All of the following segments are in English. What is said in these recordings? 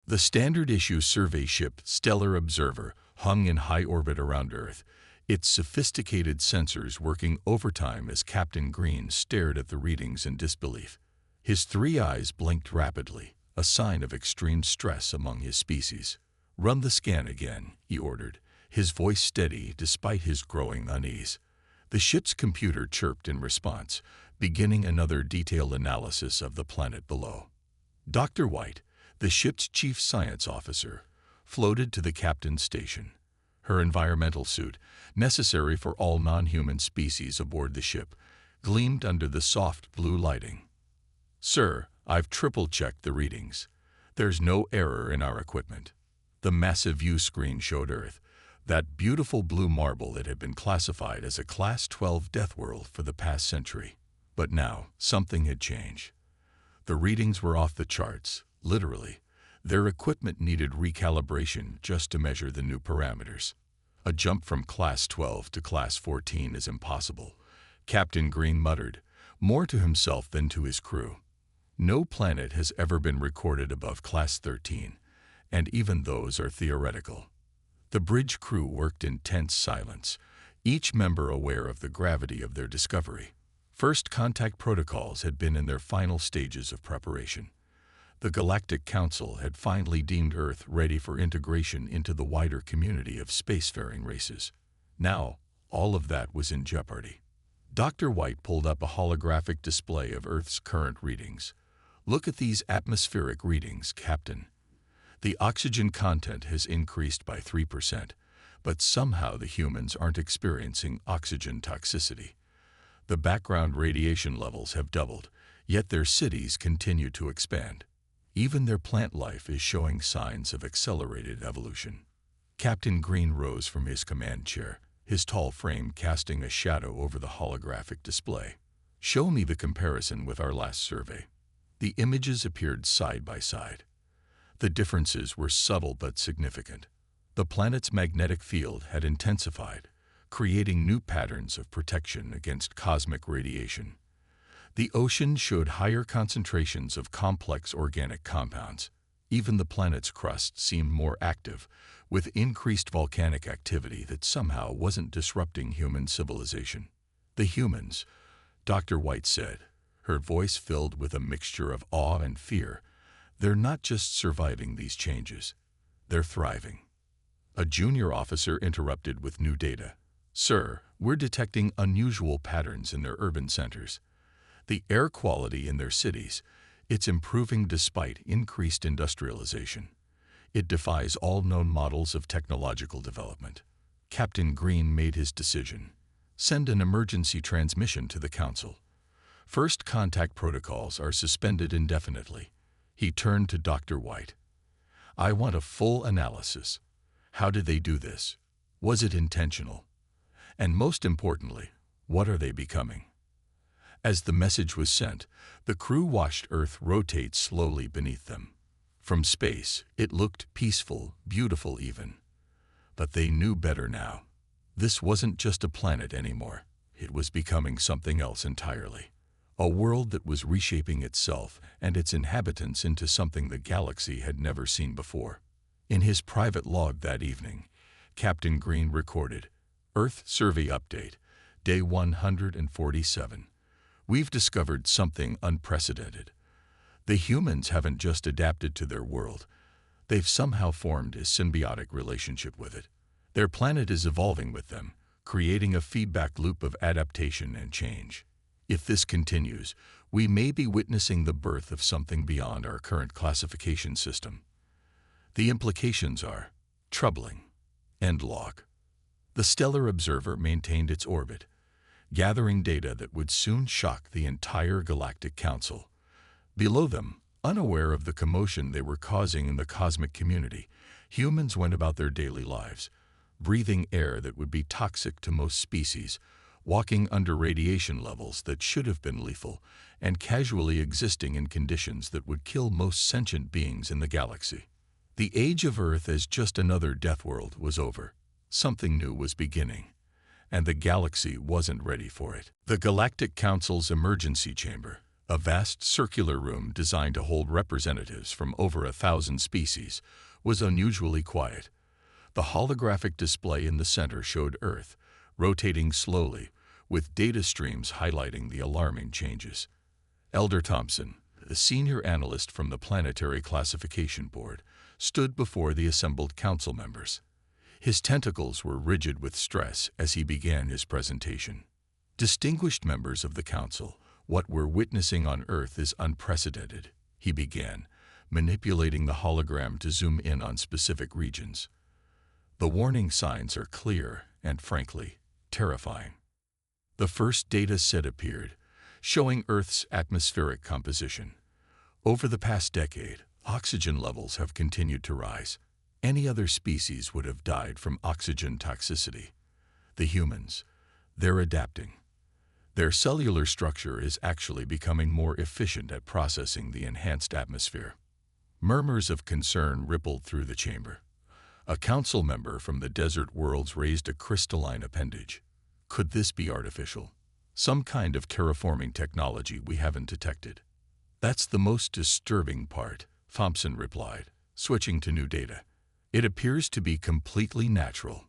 The standard issue survey ship Stellar Observer hung in high orbit around Earth, its sophisticated sensors working overtime as Captain Green stared at the readings in disbelief. His three eyes blinked rapidly, a sign of extreme stress among his species. "Run the scan again," he ordered, his voice steady despite his growing unease. The ship's computer chirped in response, beginning another detailed analysis of the planet below. Dr. White, the ship's chief science officer, floated to the captain's station. Her environmental suit, necessary for all non-human species aboard the ship, gleamed under the soft blue lighting. "Sir, I've triple-checked the readings. There's no error in our equipment." The massive view screen showed Earth, that beautiful blue marble that had been classified as a Class 12 Deathworld for the past century. But now, something had changed. The readings were off the charts, literally. Their equipment needed recalibration just to measure the new parameters. "A jump from Class 12 to Class 14 is impossible," Captain Green muttered, more to himself than to his crew. "No planet has ever been recorded above Class 13, and even those are theoretical." The bridge crew worked in tense silence, each member aware of the gravity of their discovery. First contact protocols had been in their final stages of preparation. The Galactic Council had finally deemed Earth ready for integration into the wider community of spacefaring races. Now, all of that was in jeopardy. Dr. White pulled up a holographic display of Earth's current readings. "Look at these atmospheric readings, Captain. The oxygen content has increased by 3%, but somehow the humans aren't experiencing oxygen toxicity. The background radiation levels have doubled, yet their cities continue to expand. Even their plant life is showing signs of accelerated evolution." Captain Green rose from his command chair, his tall frame casting a shadow over the holographic display. "Show me the comparison with our last survey." The images appeared side by side. The differences were subtle but significant. The planet's magnetic field had intensified, creating new patterns of protection against cosmic radiation. The ocean showed higher concentrations of complex organic compounds. Even the planet's crust seemed more active, with increased volcanic activity that somehow wasn't disrupting human civilization. "The humans," Dr. White said, her voice filled with a mixture of awe and fear, "they're not just surviving these changes, they're thriving." A junior officer interrupted with new data. "Sir, we're detecting unusual patterns in their urban centers. The air quality in their cities, it's improving despite increased industrialization. It defies all known models of technological development." Captain Green made his decision. "Send an emergency transmission to the Council. First contact protocols are suspended indefinitely." He turned to Dr. White. "I want a full analysis. How did they do this? Was it intentional? And most importantly, what are they becoming?" As the message was sent, the crew watched Earth rotate slowly beneath them. From space, it looked peaceful, beautiful even. But they knew better now. This wasn't just a planet anymore. It was becoming something else entirely. A world that was reshaping itself and its inhabitants into something the galaxy had never seen before. In his private log that evening, Captain Green recorded, "Earth Survey Update, Day 147. We've discovered something unprecedented. The humans haven't just adapted to their world. They've somehow formed a symbiotic relationship with it. Their planet is evolving with them, creating a feedback loop of adaptation and change. If this continues, we may be witnessing the birth of something beyond our current classification system. The implications are troubling." End log. The Stellar Observer maintained its orbit, gathering data that would soon shock the entire Galactic Council. Below them, unaware of the commotion they were causing in the cosmic community, humans went about their daily lives, breathing air that would be toxic to most species, walking under radiation levels that should have been lethal, and casually existing in conditions that would kill most sentient beings in the galaxy. The age of Earth as just another Deathworld was over. Something new was beginning, and the galaxy wasn't ready for it. The Galactic Council's emergency chamber, A vast circular room designed to hold representatives from over 1,000 species was unusually quiet. The holographic display in the center showed Earth, rotating slowly, with data streams highlighting the alarming changes. Elder Thompson, a senior analyst from the Planetary Classification Board, stood before the assembled council members. His tentacles were rigid with stress as he began his presentation. Distinguished members of the council, what we're witnessing on Earth is unprecedented, he began, manipulating the hologram to zoom in on specific regions. The warning signs are clear and, frankly, terrifying. The first data set appeared, showing Earth's atmospheric composition. Over the past decade, oxygen levels have continued to rise. Any other species would have died from oxygen toxicity. The humans, they're adapting. Their cellular structure is actually becoming more efficient at processing the enhanced atmosphere. Murmurs of concern rippled through the chamber. A council member from the desert worlds raised a crystalline appendage. Could this be artificial? Some kind of terraforming technology we haven't detected? That's the most disturbing part, Thompson replied, switching to new data. It appears to be completely natural.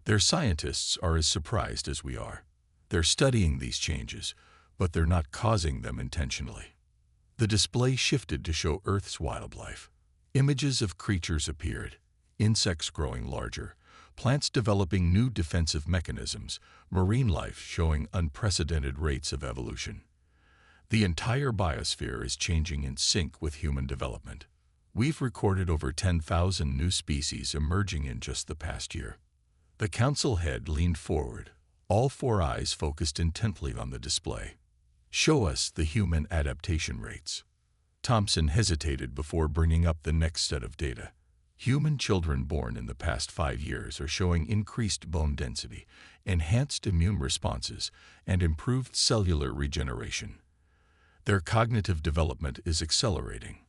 Their scientists are as surprised as we are. They're studying these changes, but they're not causing them intentionally. The display shifted to show Earth's wildlife. Images of creatures appeared, insects growing larger, plants developing new defensive mechanisms, marine life showing unprecedented rates of evolution. The entire biosphere is changing in sync with human development. We've recorded over 10,000 new species emerging in just the past year. The council head leaned forward, all four eyes focused intently on the display. Show us the human adaptation rates. Thompson hesitated before bringing up the next set of data. Human children born in the past 5 years are showing increased bone density, enhanced immune responses, and improved cellular regeneration. Their cognitive development is accelerating.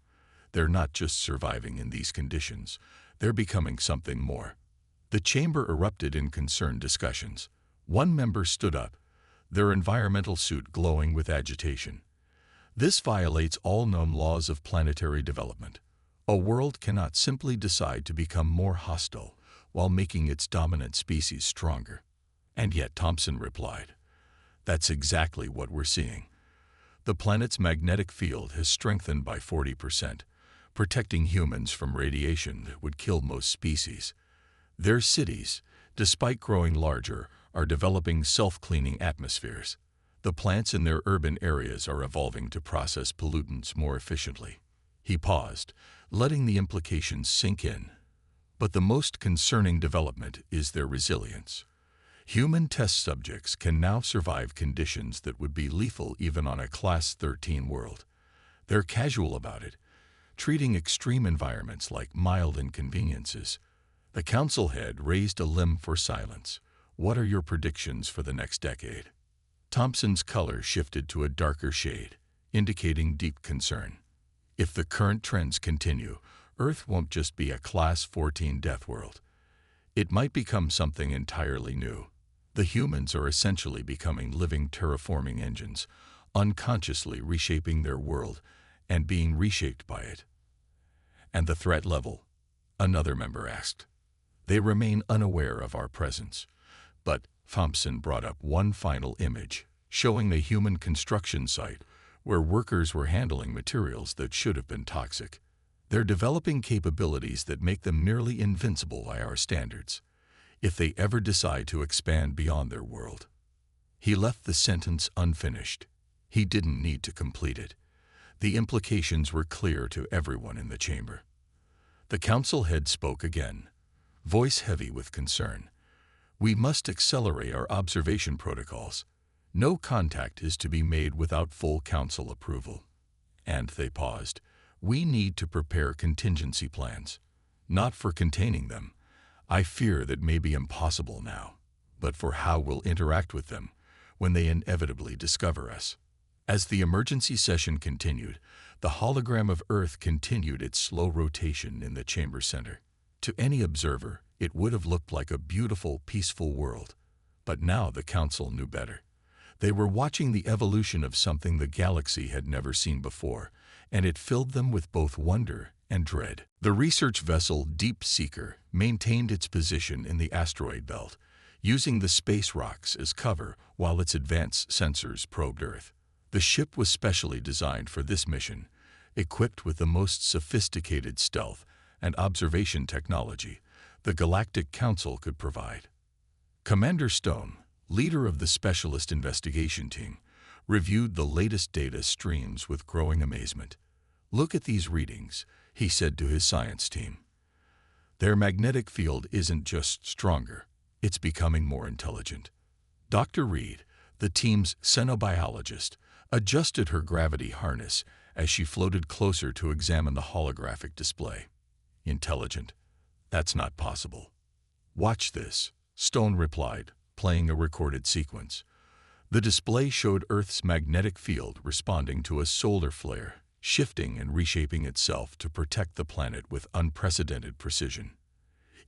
They're not just surviving in these conditions, they're becoming something more. The chamber erupted in concerned discussions. One member stood up, their environmental suit glowing with agitation. This violates all known laws of planetary development. A world cannot simply decide to become more hostile while making its dominant species stronger. And yet, Thompson replied, that's exactly what we're seeing. The planet's magnetic field has strengthened by 40%, protecting humans from radiation that would kill most species. Their cities, despite growing larger, are developing self-cleaning atmospheres. The plants in their urban areas are evolving to process pollutants more efficiently. He paused, letting the implications sink in. But the most concerning development is their resilience. Human test subjects can now survive conditions that would be lethal even on a Class 13 world. They're casual about it, treating extreme environments like mild inconveniences. The council head raised a limb for silence. What are your predictions for the next decade? Thompson's color shifted to a darker shade, indicating deep concern. If the current trends continue, Earth won't just be a Class 14 death world. It might become something entirely new. The humans are essentially becoming living terraforming engines, unconsciously reshaping their world and being reshaped by it. And the threat level? Another member asked. They remain unaware of our presence. But Thompson brought up one final image, showing the human construction site where workers were handling materials that should have been toxic. They're developing capabilities that make them nearly invincible by our standards, if they ever decide to expand beyond their world. He left the sentence unfinished. He didn't need to complete it. The implications were clear to everyone in the chamber. The council head spoke again, voice heavy with concern. We must accelerate our observation protocols. No contact is to be made without full council approval. And they paused. We need to prepare contingency plans, not for containing them. I fear that may be impossible now, but for how we'll interact with them when they inevitably discover us. As the emergency session continued, the hologram of Earth continued its slow rotation in the chamber center. To any observer, it would have looked like a beautiful, peaceful world. But now the council knew better. They were watching the evolution of something the galaxy had never seen before, and it filled them with both wonder and dread. The research vessel Deep Seeker maintained its position in the asteroid belt, using the space rocks as cover while its advanced sensors probed Earth. The ship was specially designed for this mission, equipped with the most sophisticated stealth and observation technology the Galactic Council could provide. Commander Stone, leader of the Specialist Investigation Team, reviewed the latest data streams with growing amazement. "Look at these readings," he said to his science team. "Their magnetic field isn't just stronger, it's becoming more intelligent." Dr. Reed, the team's xenobiologist, adjusted her gravity harness as she floated closer to examine the holographic display. "Intelligent? That's not possible." "Watch this," Stone replied, playing a recorded sequence. The display showed Earth's magnetic field responding to a solar flare, shifting and reshaping itself to protect the planet with unprecedented precision.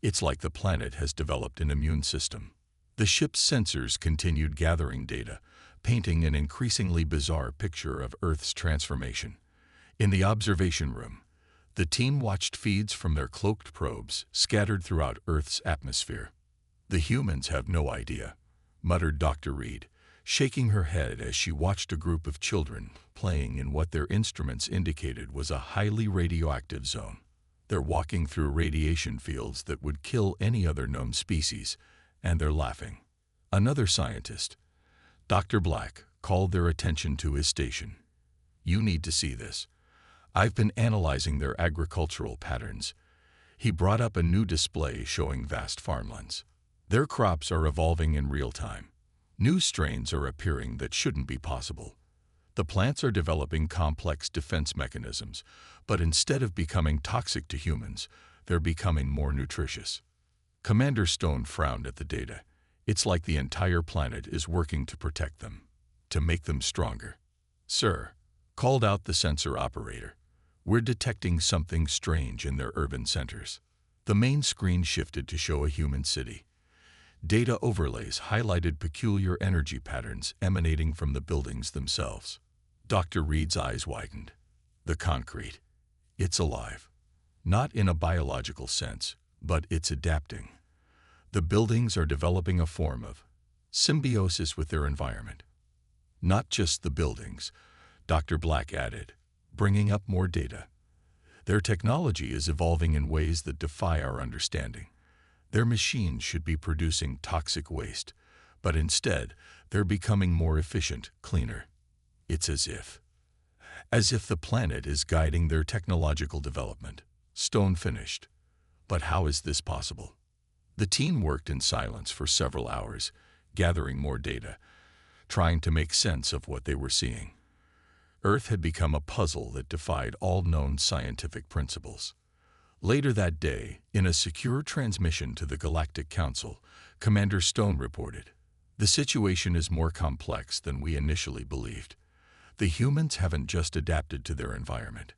"It's like the planet has developed an immune system." The ship's sensors continued gathering data, painting an increasingly bizarre picture of Earth's transformation. In the observation room, the team watched feeds from their cloaked probes scattered throughout Earth's atmosphere. "The humans have no idea," muttered Dr. Reed, shaking her head as she watched a group of children playing in what their instruments indicated was a highly radioactive zone. "They're walking through radiation fields that would kill any other known species, and they're laughing." Another scientist, Dr. Black, called their attention to his station. "You need to see this. I've been analyzing their agricultural patterns." He brought up a new display showing vast farmlands. "Their crops are evolving in real time. New strains are appearing that shouldn't be possible. The plants are developing complex defense mechanisms, but instead of becoming toxic to humans, they're becoming more nutritious." Commander Stone frowned at the data. "It's like the entire planet is working to protect them, to make them stronger." "Sir," called out the sensor operator, "we're detecting something strange in their urban centers." The main screen shifted to show a human city. Data overlays highlighted peculiar energy patterns emanating from the buildings themselves. Dr. Reed's eyes widened. "The concrete. It's alive. Not in a biological sense, but it's adapting. The buildings are developing a form of symbiosis with their environment." "Not just the buildings," Dr. Black added, bringing up more data. "Their technology is evolving in ways that defy our understanding. Their machines should be producing toxic waste, but instead, they're becoming more efficient, cleaner. It's as if the planet is guiding their technological development." Stone finished. "But how is this possible?" The team worked in silence for several hours, gathering more data, trying to make sense of what they were seeing. Earth had become a puzzle that defied all known scientific principles. Later that day, in a secure transmission to the Galactic Council, Commander Stone reported, "The situation is more complex than we initially believed. The humans haven't just adapted to their environment.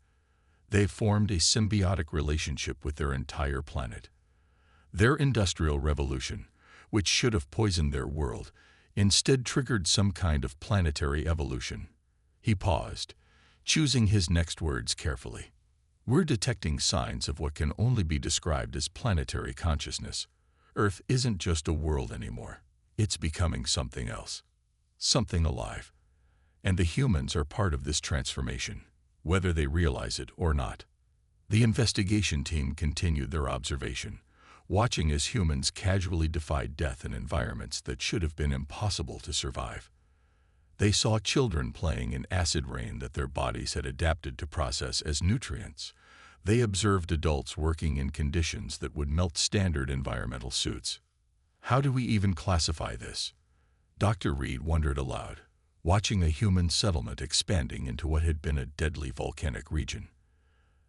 They've formed a symbiotic relationship with their entire planet. Their industrial revolution, which should have poisoned their world, instead triggered some kind of planetary evolution." He paused, choosing his next words carefully. "We're detecting signs of what can only be described as planetary consciousness. Earth isn't just a world anymore. It's becoming something else. Something alive. And the humans are part of this transformation, whether they realize it or not." The investigation team continued their observation, watching as humans casually defied death in environments that should have been impossible to survive. They saw children playing in acid rain that their bodies had adapted to process as nutrients. They observed adults working in conditions that would melt standard environmental suits. "How do we even classify this?" Dr. Reed wondered aloud, watching a human settlement expanding into what had been a deadly volcanic region.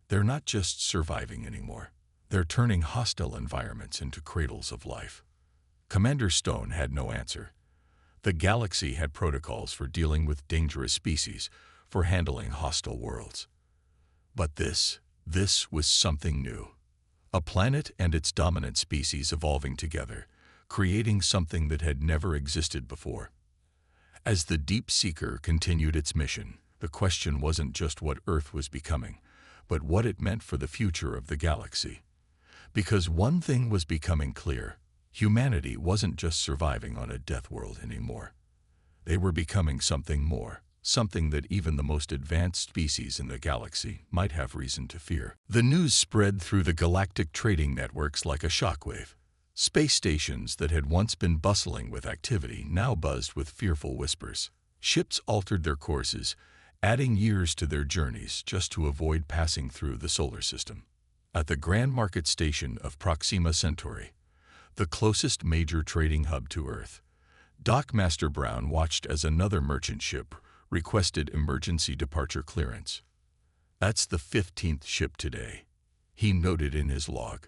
"They're not just surviving anymore. They're turning hostile environments into cradles of life." Commander Stone had no answer. The galaxy had protocols for dealing with dangerous species, for handling hostile worlds. But this was something new. A planet and its dominant species evolving together, creating something that had never existed before. As the Deep Seeker continued its mission, the question wasn't just what Earth was becoming, but what it meant for the future of the galaxy. Because one thing was becoming clear: humanity wasn't just surviving on a death world anymore. They were becoming something more, something that even the most advanced species in the galaxy might have reason to fear. The news spread through the galactic trading networks like a shockwave. Space stations that had once been bustling with activity now buzzed with fearful whispers. Ships altered their courses, adding years to their journeys just to avoid passing through the solar system. At the Grand Market Station of Proxima Centauri, the closest major trading hub to Earth, Dockmaster Brown watched as another merchant ship requested emergency departure clearance. "That's the 15th ship today," he noted in his log.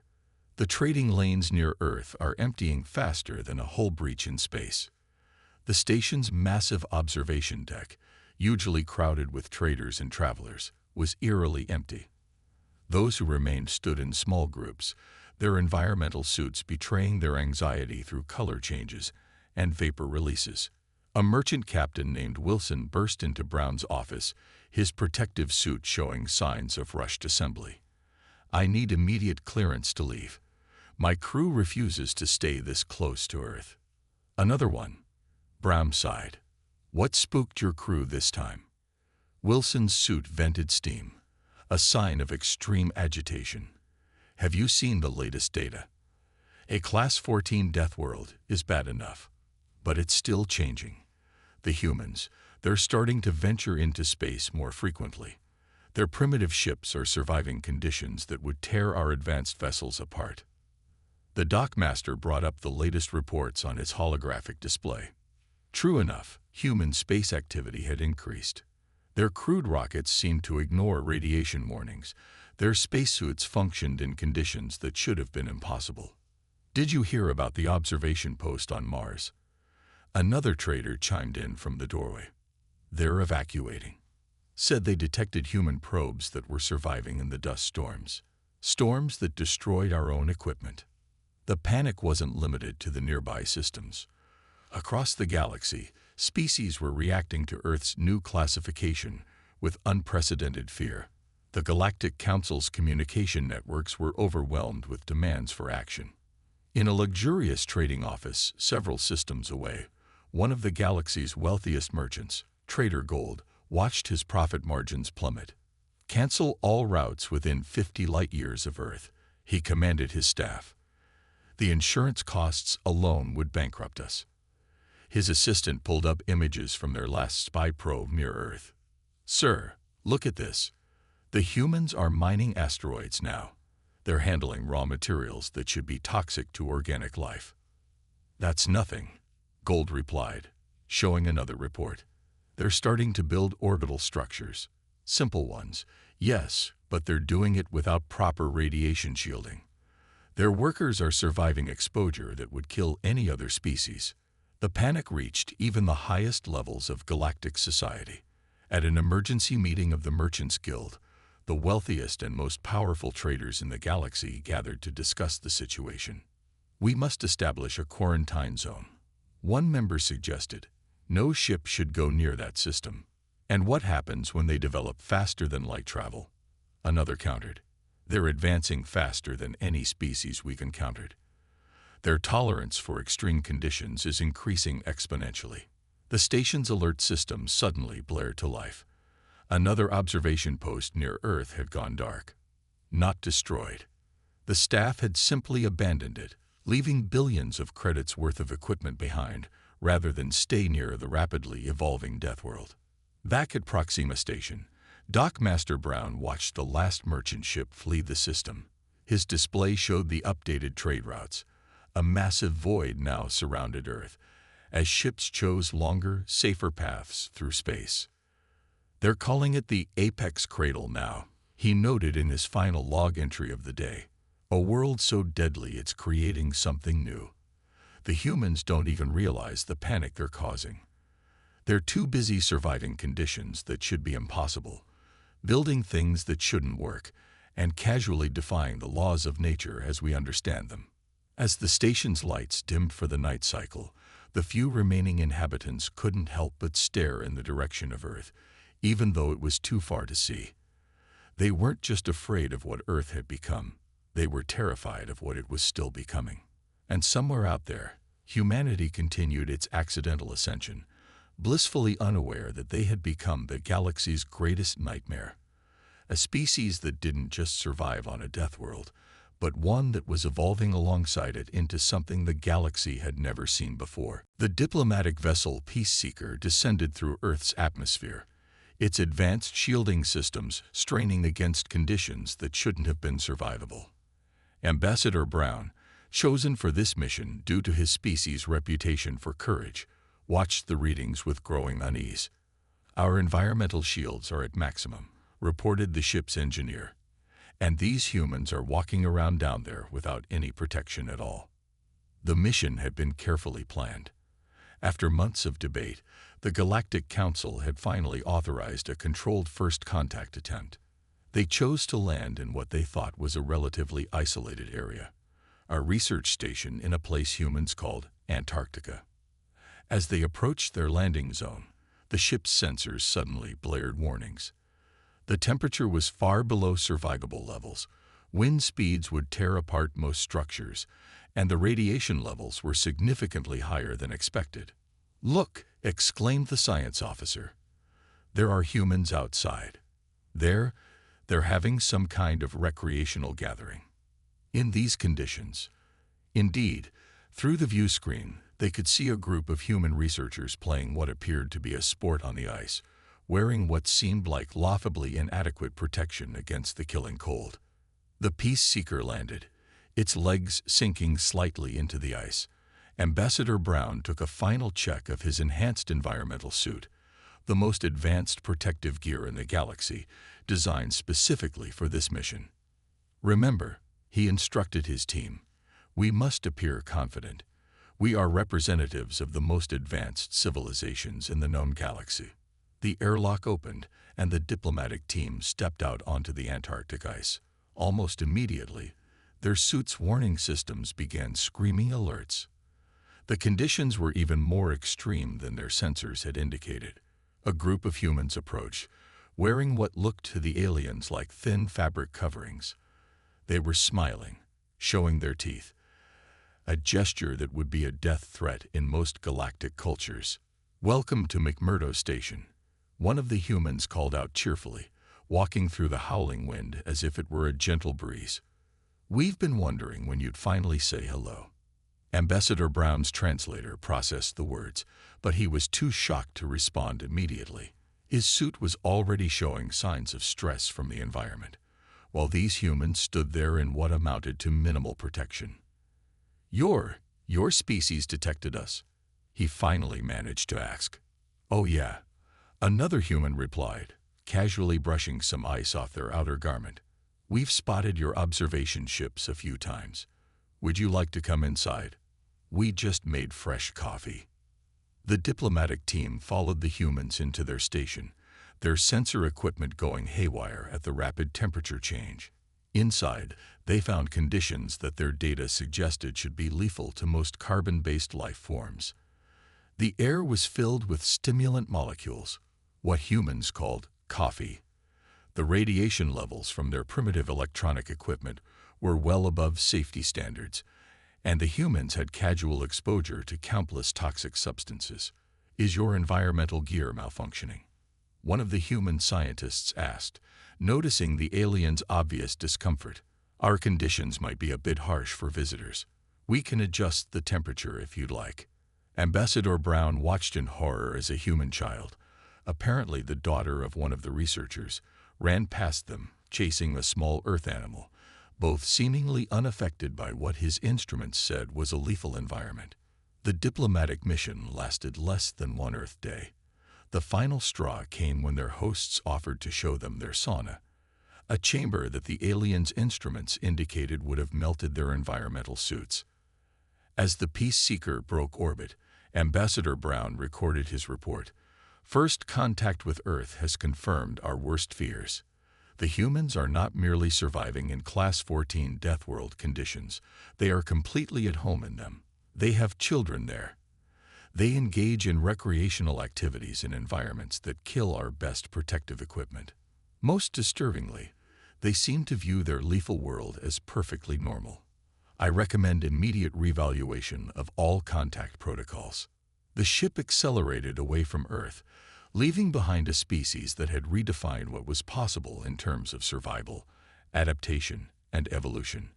"The trading lanes near Earth are emptying faster than a hull breach in space." The station's massive observation deck, usually crowded with traders and travelers, was eerily empty. Those who remained stood in small groups, their environmental suits betraying their anxiety through color changes and vapor releases. A merchant captain named Wilson burst into Brown's office, his protective suit showing signs of rushed assembly. "I need immediate clearance to leave. My crew refuses to stay this close to Earth." "Another one," Brown sighed. "What spooked your crew this time?" Wilson's suit vented steam, a sign of extreme agitation. "Have you seen the latest data? A Class 14 death world is bad enough, but it's still changing. The humans, they're starting to venture into space more frequently. Their primitive ships are surviving conditions that would tear our advanced vessels apart." The dockmaster brought up the latest reports on its holographic display. True enough, human space activity had increased. Their crude rockets seemed to ignore radiation warnings. Their spacesuits functioned in conditions that should have been impossible. "Did you hear about the observation post on Mars?" Another trader chimed in from the doorway. "They're evacuating. Said they detected human probes that were surviving in the dust storms. Storms that destroyed our own equipment." The panic wasn't limited to the nearby systems. Across the galaxy, species were reacting to Earth's new classification with unprecedented fear. The Galactic Council's communication networks were overwhelmed with demands for action. In a luxurious trading office several systems away, one of the galaxy's wealthiest merchants, Trader Gold, watched his profit margins plummet. "Cancel all routes within 50 light-years of Earth," he commanded his staff. "The insurance costs alone would bankrupt us." His assistant pulled up images from their last spy probe near Earth. "Sir, look at this. The humans are mining asteroids now. They're handling raw materials that should be toxic to organic life." "That's nothing," Gold replied, showing another report. "They're starting to build orbital structures. Simple ones, yes, but they're doing it without proper radiation shielding. Their workers are surviving exposure that would kill any other species." The panic reached even the highest levels of galactic society. At an emergency meeting of the Merchants Guild, the wealthiest and most powerful traders in the galaxy gathered to discuss the situation. "We must establish a quarantine zone," one member suggested. "No ship should go near that system." "And what happens when they develop faster than light travel?" another countered. "They're advancing faster than any species we've encountered. Their tolerance for extreme conditions is increasing exponentially." The station's alert system suddenly blared to life. Another observation post near Earth had gone dark. Not destroyed. The staff had simply abandoned it, leaving billions of credits worth of equipment behind, rather than stay near the rapidly evolving death world. Back at Proxima Station, Dockmaster Brown watched the last merchant ship flee the system. His display showed the updated trade routes. A massive void now surrounded Earth, as ships chose longer, safer paths through space. "They're calling it the Apex Cradle now," he noted in his final log entry of the day. "A world so deadly it's creating something new. The humans don't even realize the panic they're causing. They're too busy surviving conditions that should be impossible, building things that shouldn't work, and casually defying the laws of nature as we understand them." As the station's lights dimmed for the night cycle, The few remaining inhabitants couldn't help but stare in the direction of Earth, even though it was too far to see. They weren't just afraid of what Earth had become, they were terrified of what it was still becoming. And somewhere out there, humanity continued its accidental ascension, blissfully unaware that they had become the galaxy's greatest nightmare. A species that didn't just survive on a death world, but one that was evolving alongside it into something the galaxy had never seen before. The diplomatic vessel Peaceseeker descended through Earth's atmosphere, its advanced shielding systems straining against conditions that shouldn't have been survivable. Ambassador Brown, chosen for this mission due to his species' reputation for courage, watched the readings with growing unease. "Our environmental shields are at maximum," reported the ship's engineer, "and these humans are walking around down there without any protection at all." The mission had been carefully planned. After months of debate, the Galactic Council had finally authorized a controlled first contact attempt. They chose to land in what they thought was a relatively isolated area, a research station in a place humans called Antarctica. As they approached their landing zone, the ship's sensors suddenly blared warnings. The temperature was far below survivable levels, wind speeds would tear apart most structures, and the radiation levels were significantly higher than expected. "Look!" exclaimed the science officer. "There are humans outside. They're having some kind of recreational gathering." In these conditions, indeed, through the view screen, they could see a group of human researchers playing what appeared to be a sport on the ice, wearing what seemed like laughably inadequate protection against the killing cold. The Peaceseeker landed, its legs sinking slightly into the ice. Ambassador Brown took a final check of his enhanced environmental suit, the most advanced protective gear in the galaxy, designed specifically for this mission. "Remember," he instructed his team, "we must appear confident. We are representatives of the most advanced civilizations in the known galaxy." The airlock opened, and the diplomatic team stepped out onto the Antarctic ice. Almost immediately, their suits' warning systems began screaming alerts. The conditions were even more extreme than their sensors had indicated. A group of humans approached, wearing what looked to the aliens like thin fabric coverings. They were smiling, showing their teeth, a gesture that would be a death threat in most galactic cultures. "Welcome to McMurdo Station," one of the humans called out cheerfully, walking through the howling wind as if it were a gentle breeze. "We've been wondering when you'd finally say hello." Ambassador Brown's translator processed the words, but he was too shocked to respond immediately. His suit was already showing signs of stress from the environment, while these humans stood there in what amounted to minimal protection. Your species detected us," he finally managed to ask. "Oh yeah," another human replied, casually brushing some ice off their outer garment. "We've spotted your observation ships a few times. Would you like to come inside? We just made fresh coffee." The diplomatic team followed the humans into their station, their sensor equipment going haywire at the rapid temperature change. Inside, they found conditions that their data suggested should be lethal to most carbon-based life forms. The air was filled with stimulant molecules, what humans called coffee. The radiation levels from their primitive electronic equipment were well above safety standards, and the humans had casual exposure to countless toxic substances. "Is your environmental gear malfunctioning?" one of the human scientists asked, noticing the aliens' obvious discomfort. "Our conditions might be a bit harsh for visitors. We can adjust the temperature if you'd like." Ambassador Brown watched in horror as a human child, apparently the daughter of one of the researchers, ran past them, chasing a small earth animal, both seemingly unaffected by what his instruments said was a lethal environment. The diplomatic mission lasted less than one Earth day. The final straw came when their hosts offered to show them their sauna, a chamber that the aliens' instruments indicated would have melted their environmental suits. As the Peaceseeker broke orbit, Ambassador Brown recorded his report. "First contact with Earth has confirmed our worst fears. The humans are not merely surviving in Class 14 Deathworld conditions, they are completely at home in them. They have children there. They engage in recreational activities in environments that kill our best protective equipment. Most disturbingly, they seem to view their lethal world as perfectly normal. I recommend immediate reevaluation of all contact protocols. The ship accelerated away from Earth, leaving behind a species that had redefined what was possible in terms of survival, adaptation, and evolution.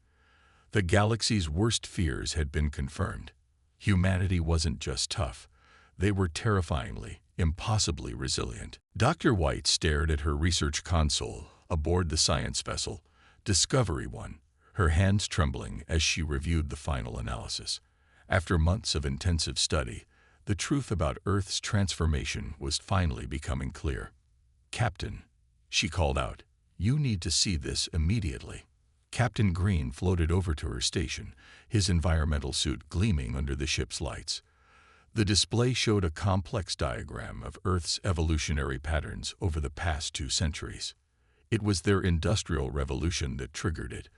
The galaxy's worst fears had been confirmed. Humanity wasn't just tough, they were terrifyingly, impossibly resilient. Dr. White stared at her research console aboard the science vessel, Discovery 1, her hands trembling as she reviewed the final analysis. After months of intensive study, the truth about Earth's transformation was finally becoming clear. "Captain," she called out, "you need to see this immediately." Captain Green floated over to her station, his environmental suit gleaming under the ship's lights. The display showed a complex diagram of Earth's evolutionary patterns over the past 2 centuries. It was their industrial revolution that triggered it,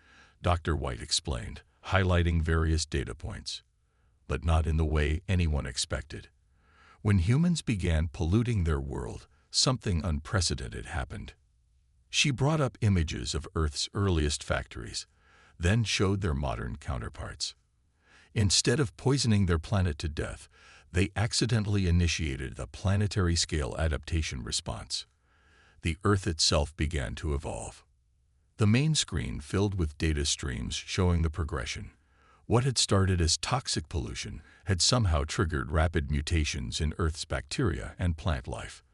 Dr. White explained, highlighting various data points. But not in the way anyone expected. When humans began polluting their world, something unprecedented happened. She brought up images of Earth's earliest factories, then showed their modern counterparts. Instead of poisoning their planet to death, they accidentally initiated a planetary-scale adaptation response. The Earth itself began to evolve. The main screen filled with data streams showing the progression. What had started as toxic pollution had somehow triggered rapid mutations in Earth's bacteria and plant life.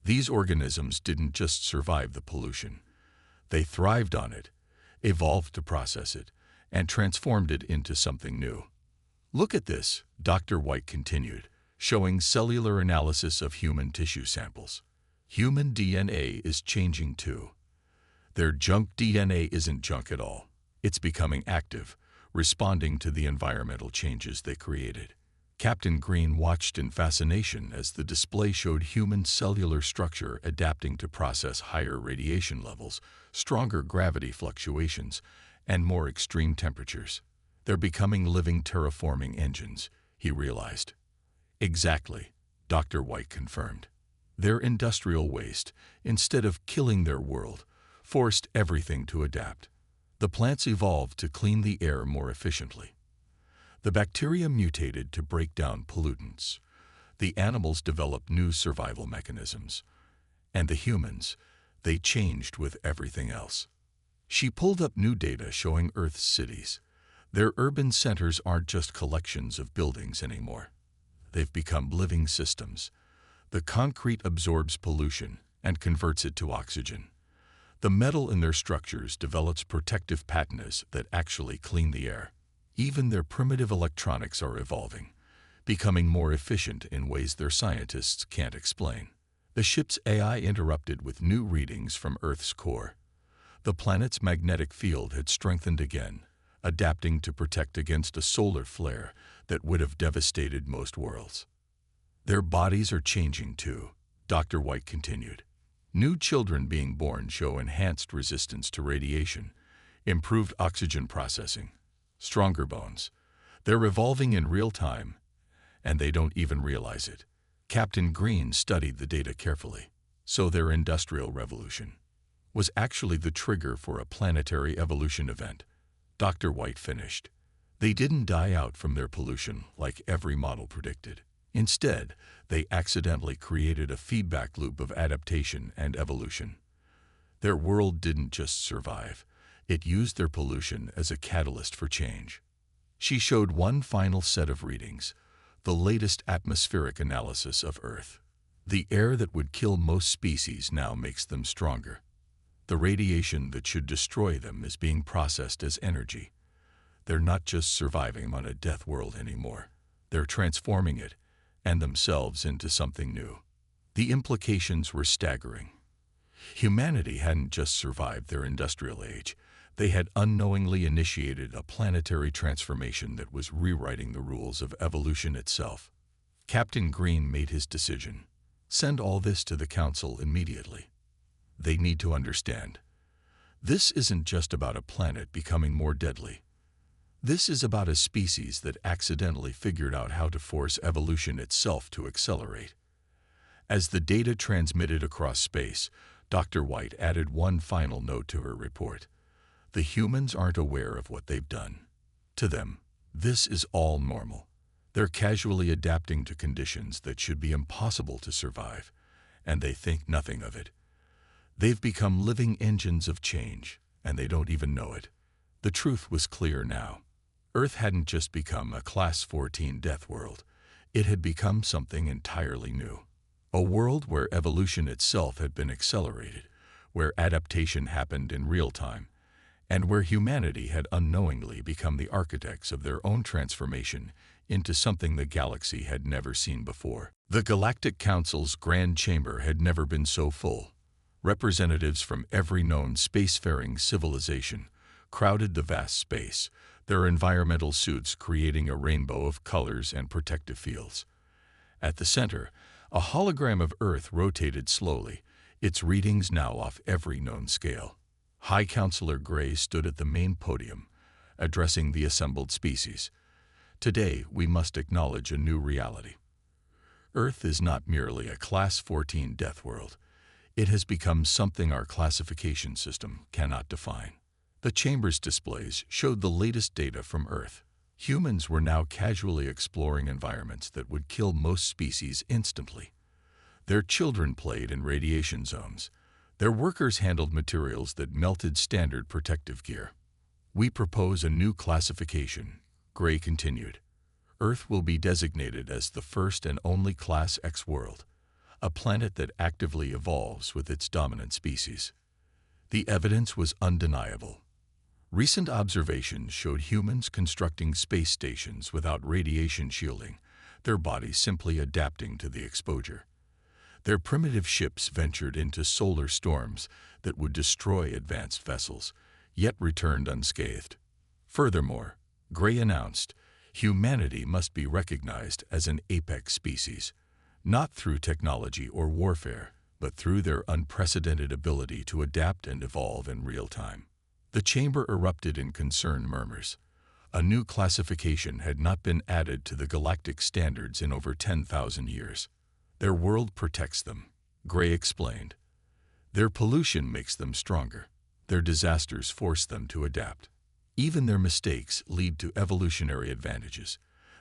These organisms didn't just survive the pollution. They thrived on it, evolved to process it, and transformed it into something new. "Look at this," Dr. White continued, showing cellular analysis of human tissue samples. Human DNA is changing too. Their junk DNA isn't junk at all. It's becoming active, responding to the environmental changes they created. Captain Green watched in fascination as the display showed human cellular structure adapting to process higher radiation levels, stronger gravity fluctuations, and more extreme temperatures. "They're becoming living terraforming engines," he realized. "Exactly," Dr. White confirmed. Their industrial waste, instead of killing their world, forced everything to adapt. The plants evolved to clean the air more efficiently. The bacteria mutated to break down pollutants. The animals developed new survival mechanisms. And the humans, they changed with everything else. She pulled up new data showing Earth's cities. Their urban centers aren't just collections of buildings anymore. They've become living systems. The concrete absorbs pollution and converts it to oxygen. The metal in their structures develops protective patinas that actually clean the air. Even their primitive electronics are evolving, becoming more efficient in ways their scientists can't explain. The ship's AI interrupted with new readings from Earth's core. The planet's magnetic field had strengthened again, adapting to protect against a solar flare that would have devastated most worlds. "Their bodies are changing too," Dr. White continued. "New children being born show enhanced resistance to radiation, improved oxygen processing, stronger bones. They're evolving in real time, and they don't even realize it." Captain Green studied the data carefully. So their industrial revolution was actually the trigger for a planetary evolution event. Dr. White finished. They didn't die out from their pollution like every model predicted. Instead, they accidentally created a feedback loop of adaptation and evolution. Their world didn't just survive. It used their pollution as a catalyst for change. She showed one final set of readings, the latest atmospheric analysis of Earth. The air that would kill most species now makes them stronger. The radiation that should destroy them is being processed as energy. They're not just surviving on a death world anymore. They're transforming it and themselves into something new. The implications were staggering. Humanity hadn't just survived their industrial age. They had unknowingly initiated a planetary transformation that was rewriting the rules of evolution itself. Captain Green made his decision. Send all this to the Council immediately. They need to understand. This isn't just about a planet becoming more deadly. This is about a species that accidentally figured out how to force evolution itself to accelerate. As the data transmitted across space, Dr. White added one final note to her report. The humans aren't aware of what they've done. To them, this is all normal. They're casually adapting to conditions that should be impossible to survive, and they think nothing of it. They've become living engines of change, and they don't even know it. The truth was clear now. Earth hadn't just become a Class 14 death world. It had become something entirely new. A world where evolution itself had been accelerated, where adaptation happened in real time, and where humanity had unknowingly become the architects of their own transformation into something the galaxy had never seen before. The Galactic Council's Grand Chamber had never been so full. Representatives from every known spacefaring civilization crowded the vast space, their environmental suits creating a rainbow of colors and protective fields. At the center, a hologram of Earth rotated slowly, its readings now off every known scale. High Counselor Gray stood at the main podium, addressing the assembled species. Today, we must acknowledge a new reality. Earth is not merely a Class 14 death world. It has become something our classification system cannot define. The Chamber's displays showed the latest data from Earth. Humans were now casually exploring environments that would kill most species instantly. Their children played in radiation zones. Their workers handled materials that melted standard protective gear. We propose a new classification, Gray continued. Earth will be designated as the first and only Class X world, a planet that actively evolves with its dominant species. The evidence was undeniable. Recent observations showed humans constructing space stations without radiation shielding, their bodies simply adapting to the exposure. Their primitive ships ventured into solar storms that would destroy advanced vessels, yet returned unscathed. Furthermore, Gray announced, humanity must be recognized as an apex species, not through technology or warfare, but through their unprecedented ability to adapt and evolve in real time. The chamber erupted in concerned murmurs. A new classification had not been added to the galactic standards in over 10,000 years. Their world protects them, Gray explained. Their pollution makes them stronger. Their disasters force them to adapt. Even their mistakes lead to evolutionary advantages.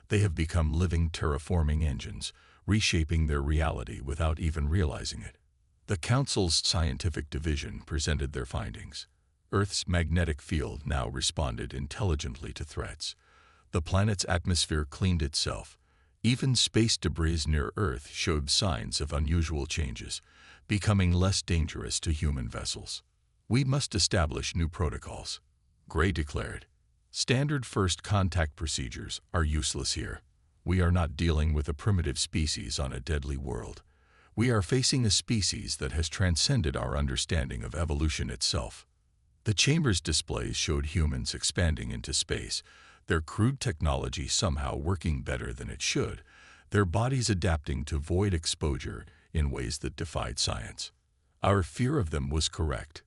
They have become living terraforming engines, reshaping their reality without even realizing it. The Council's scientific division presented their findings. Earth's magnetic field now responded intelligently to threats. The planet's atmosphere cleaned itself. Even space debris near Earth showed signs of unusual changes, becoming less dangerous to human vessels. We must establish new protocols, Gray declared. Standard first contact procedures are useless here. We are not dealing with a primitive species on a deadly world. We are facing a species that has transcended our understanding of evolution itself. The Chamber's displays showed humans expanding into space, their crude technology somehow working better than it should, their bodies adapting to void exposure in ways that defied science. Our fear of them was correct,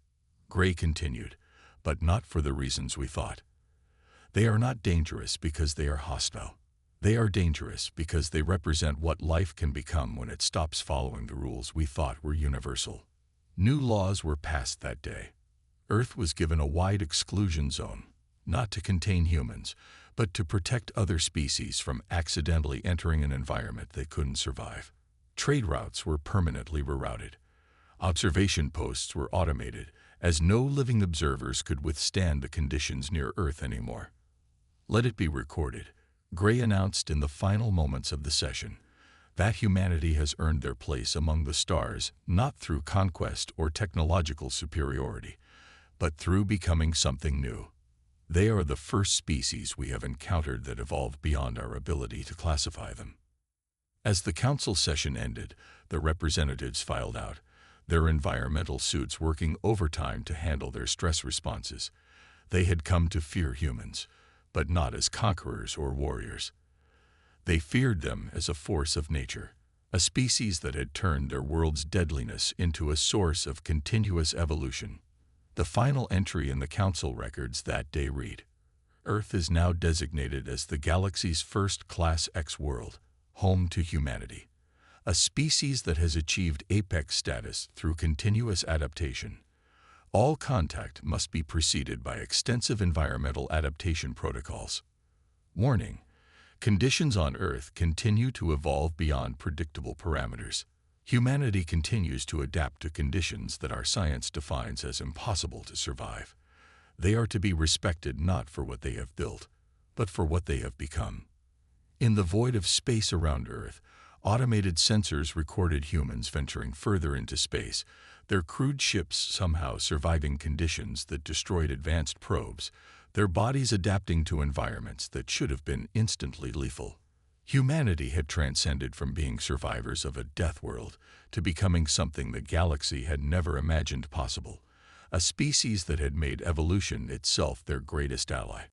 Gray continued, but not for the reasons we thought. They are not dangerous because they are hostile. They are dangerous because they represent what life can become when it stops following the rules we thought were universal. New laws were passed that day. Earth was given a wide exclusion zone, not to contain humans, but to protect other species from accidentally entering an environment they couldn't survive. Trade routes were permanently rerouted. Observation posts were automated, as no living observers could withstand the conditions near Earth anymore. Let it be recorded, Gray announced in the final moments of the session, that humanity has earned their place among the stars not through conquest or technological superiority, but through becoming something new. They are the first species we have encountered that evolved beyond our ability to classify them. As the council session ended, the representatives filed out, their environmental suits working overtime to handle their stress responses. They had come to fear humans, but not as conquerors or warriors. They feared them as a force of nature, a species that had turned their world's deadliness into a source of continuous evolution. The final entry in the council records that day read, Earth is now designated as the galaxy's first Class X world, home to humanity, a species that has achieved apex status through continuous adaptation. All contact must be preceded by extensive environmental adaptation protocols. Warning: conditions on Earth continue to evolve beyond predictable parameters. Humanity continues to adapt to conditions that our science defines as impossible to survive. They are to be respected not for what they have built, but for what they have become. In the void of space around Earth, automated sensors recorded humans venturing further into space, their crewed ships somehow surviving conditions that destroyed advanced probes, their bodies adapting to environments that should have been instantly lethal. Humanity had transcended from being survivors of a death world to becoming something the galaxy had never imagined possible, a species that had made evolution itself their greatest ally.